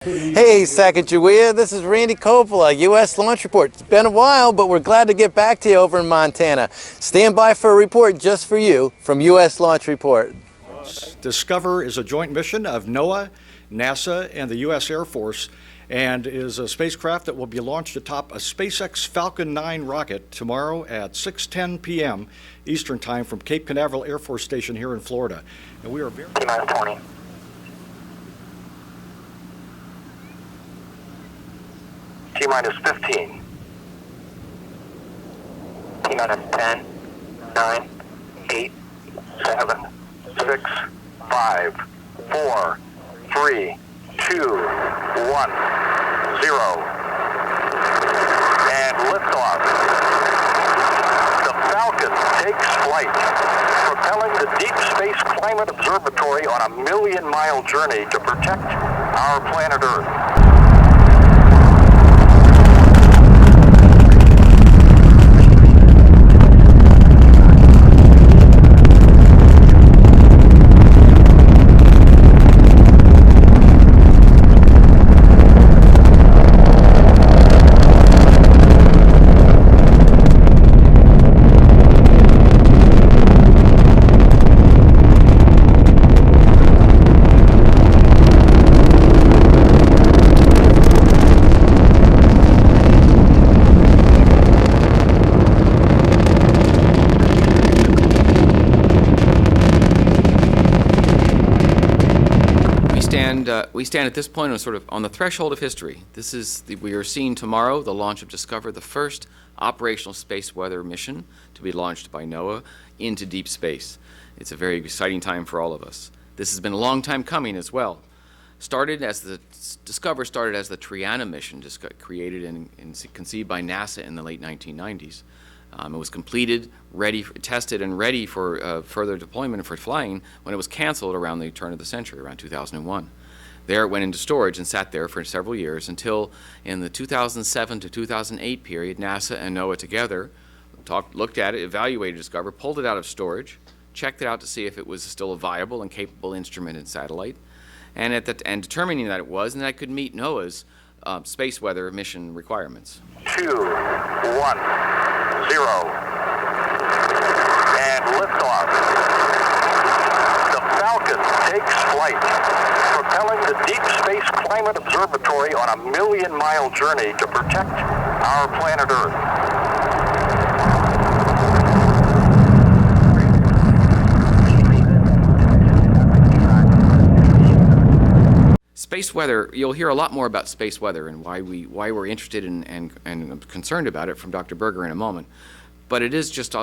Hey Sacagawea, this is Randy Coppola, U.S. Launch Report. It's been a while, but we're glad to get back to you over in Montana. Stand by for a report just for you from U.S. Launch Report. DSCOVR is a joint mission of NOAA, NASA, and the U.S. Air Force, and is a spacecraft that will be launched atop a SpaceX Falcon 9 rocket tomorrow at 6:10 p.m. Eastern Time from Cape Canaveral Air Force Station here in Florida. And we are very... T-20. T-minus 15. T-minus 10, 9, 8, 7, 6, 5, 4, 3, 2, 1, 0. And liftoff. The Falcon takes flight, propelling the Deep Space Climate Observatory on a million-mile journey to protect our planet Earth. We stand at this point on sort of on the threshold of history. We are seeing tomorrow the launch of DSCOVR, the first operational space weather mission to be launched by NOAA into deep space. It's a very exciting time for all of us. This has been a long time coming as well. DSCOVR started as the Triana mission, just got created and conceived by NASA in the late 1990s. It was completed, tested, and ready for further deployment for flying when it was canceled around the turn of the century, around 2001. There it went into storage and sat there for several years until in the 2007 to 2008 period, NASA and NOAA together looked at it, evaluated DSCOVR, pulled it out of storage, checked it out to see if it was still a viable and capable instrument and satellite, and determining that it was and that it could meet NOAA's space weather mission requirements. 2, 1, 0. And liftoff. The Falcon takes flight, propelling the Deep Space Climate Observatory on a million-mile journey to protect our planet Earth. Space weather, you'll hear a lot more about space weather and why we're interested in and concerned about it from Dr. Berger in a moment. But I'll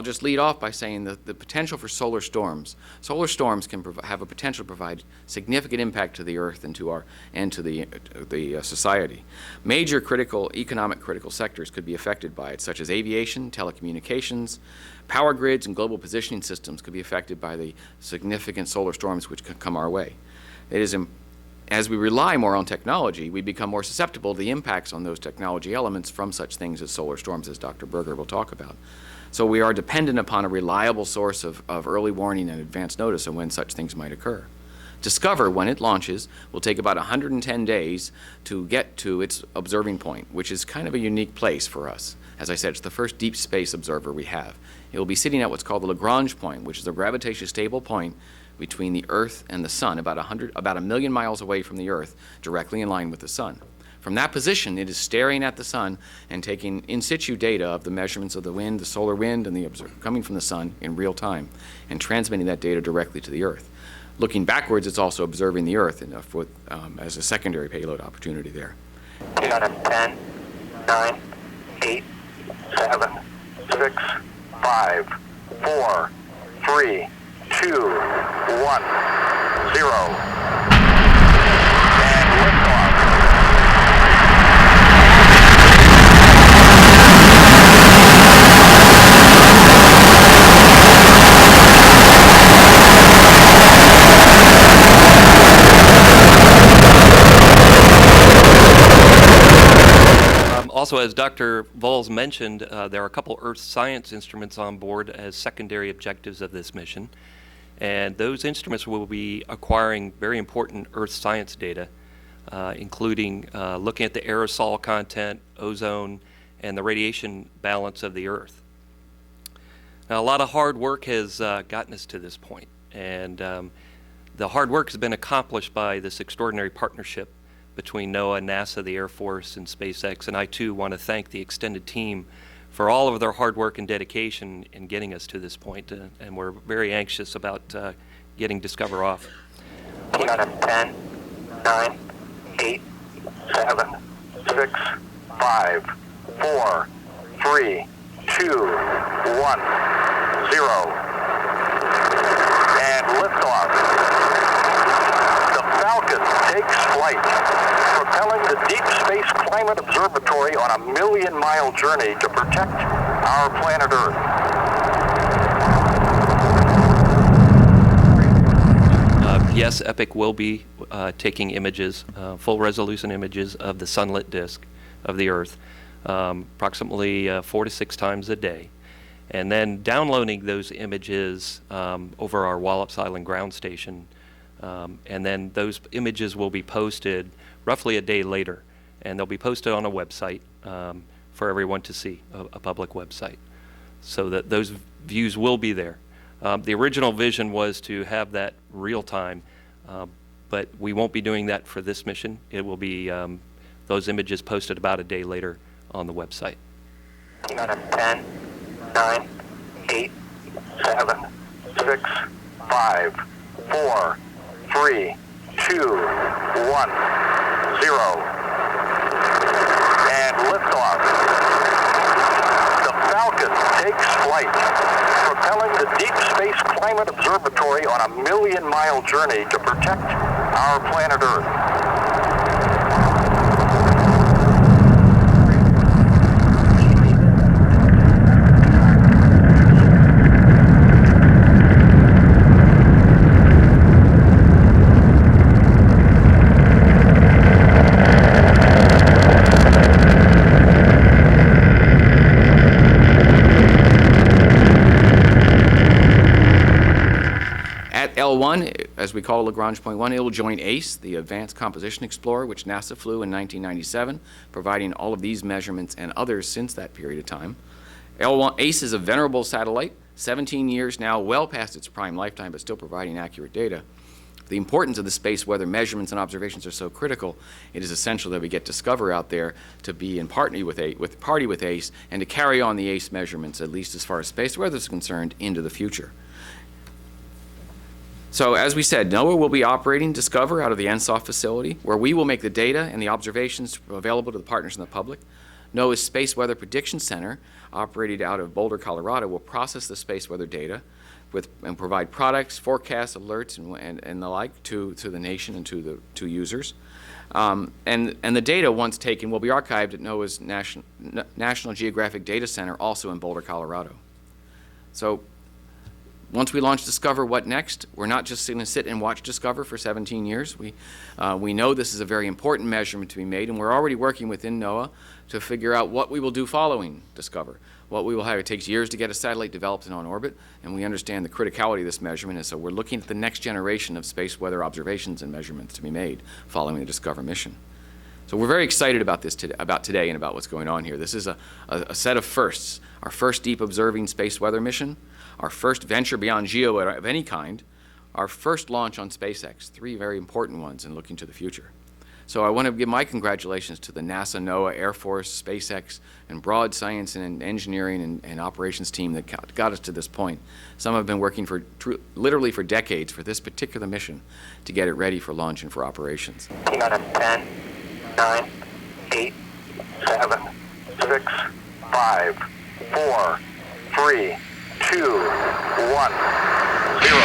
just lead off by saying that the potential for solar storms. Solar storms can have a potential to provide significant impact to the Earth and to the society. Major economic critical sectors could be affected by it, such as aviation, telecommunications, power grids, and global positioning systems could be affected by the significant solar storms which could come our way. As we rely more on technology, we become more susceptible to the impacts on those technology elements from such things as solar storms, as Dr. Berger will talk about. So we are dependent upon a reliable source of early warning and advance notice of when such things might occur. DSCOVR, when it launches, will take about 110 days to get to its observing point, which is kind of a unique place for us. As I said, it's the first deep space observer we have. It will be sitting at what's called the Lagrange point, which is a gravitationally stable point between the Earth and the Sun, about a million miles away from the Earth, directly in line with the Sun. From that position, it is staring at the Sun and taking in situ data of the measurements of the wind, the solar wind, and coming from the Sun in real time, and transmitting that data directly to the Earth. Looking backwards, it's also observing the Earth as a secondary payload opportunity there. 10, 9, 8, 7, 6, 5, 4, 3, 2, 1, 0. And liftoff. Also, as Dr. Vols mentioned, there are a couple Earth science instruments on board as secondary objectives of this mission. And those instruments will be acquiring very important Earth science data including looking at the aerosol content, ozone, and the radiation balance of the Earth. Now, a lot of hard work has gotten us to this point, and the hard work has been accomplished by this extraordinary partnership between NOAA, NASA, the Air Force, and SpaceX, and I too want to thank the extended team for all of their hard work and dedication in getting us to this point, and we're very anxious about getting Discover off. 10, 9, 8, 7, 6, 5, 4, 3, 2, 1, 0. And liftoff. The Falcon takes flight, propelling the Deep Space Climate Observatory on a million-mile journey to protect our planet Earth. Yes, EPIC will be taking images, full-resolution images of the sunlit disk of the Earth, approximately 4 to 6 times a day, and then downloading those images over our Wallops Island ground station, and then those images will be posted roughly a day later, and they'll be posted on a website for everyone to see, a public website, so that those views will be there. The original vision was to have that real time, but we won't be doing that for this mission. It will be those images posted about a day later on the website. 10, 9, 8, 7, 6, 5, 4, 3, 2, 1, 0. And liftoff. The Falcon takes flight, propelling the Deep Space Climate Observatory on a million-mile journey to protect our planet Earth. L1, as we call Lagrange Point 1, it will join ACE, the Advanced Composition Explorer, which NASA flew in 1997, providing all of these measurements and others since that period of time. L1, ACE is a venerable satellite, 17 years now, well past its prime lifetime, but still providing accurate data. The importance of the space weather measurements and observations are so critical, it is essential that we get Discover out there to be in party with ACE and to carry on the ACE measurements, at least as far as space weather is concerned, into the future. So as we said, NOAA will be operating Discover out of the NSOF facility, where we will make the data and the observations available to the partners and the public. NOAA's Space Weather Prediction Center, operated out of Boulder, Colorado, will process the space weather data and provide products, forecasts, alerts, and the like to the nation and to users. And the data, once taken, will be archived at NOAA's National Geographic Data Center, also in Boulder, Colorado. So once we launch Discover, what next? We're not just going to sit and watch Discover for 17 years. We know this is a very important measurement to be made, and we're already working within NOAA to figure out what we will do following Discover. What we will have, it takes years to get a satellite developed and on orbit, and we understand the criticality of this measurement, and so we're looking at the next generation of space weather observations and measurements to be made following the Discover mission. So we're very excited about this today and about what's going on here. This is a set of firsts. Our first deep observing space weather mission, our first venture beyond GEO of any kind, our first launch on SpaceX, 3 very important ones in looking to the future. So I want to give my congratulations to the NASA, NOAA, Air Force, SpaceX, and broad science and engineering and operations team that got us to this point. Some have been working literally for decades for this particular mission to get it ready for launch and for operations. 10, 9, 8, 7, 6, 5, 4, 3, 2, 1, 0.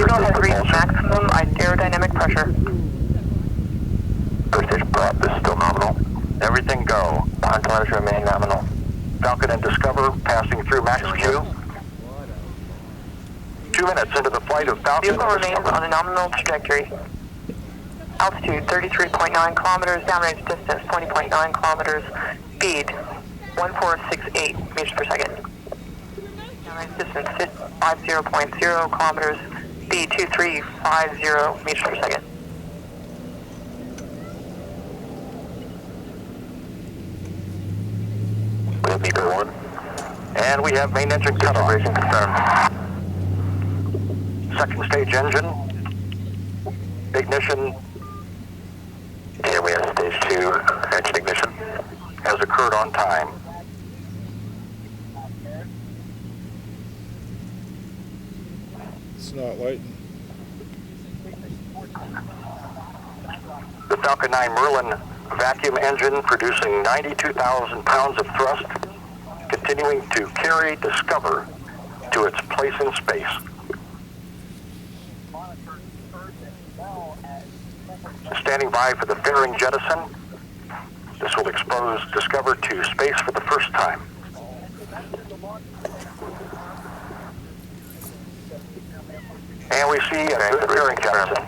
Signal has reached maximum aerodynamic pressure. First stage prop is still nominal. Everything go. On telemetry remain nominal. Falcon and Discover passing through max Q. 2 minutes into the flight of Falcon. Vehicle remains on a nominal trajectory. Altitude 33.9 kilometers, downrange distance 20.9 kilometers, speed 1468 meters per second. Downrange distance 50.0 kilometers, speed 2350 meters per second. We have Beaker 1. And we have main engine cutoff. Confirmed. Second stage engine. Ignition. Here we have stage 2 engine ignition. Has occurred on time. It's not lighting. The Falcon 9 Merlin vacuum engine producing 92,000 pounds of thrust, continuing to carry Discover to its place in space. Standing by for the fairing jettison. This will expose Discover to space for the first time. And we see a fairing jettison.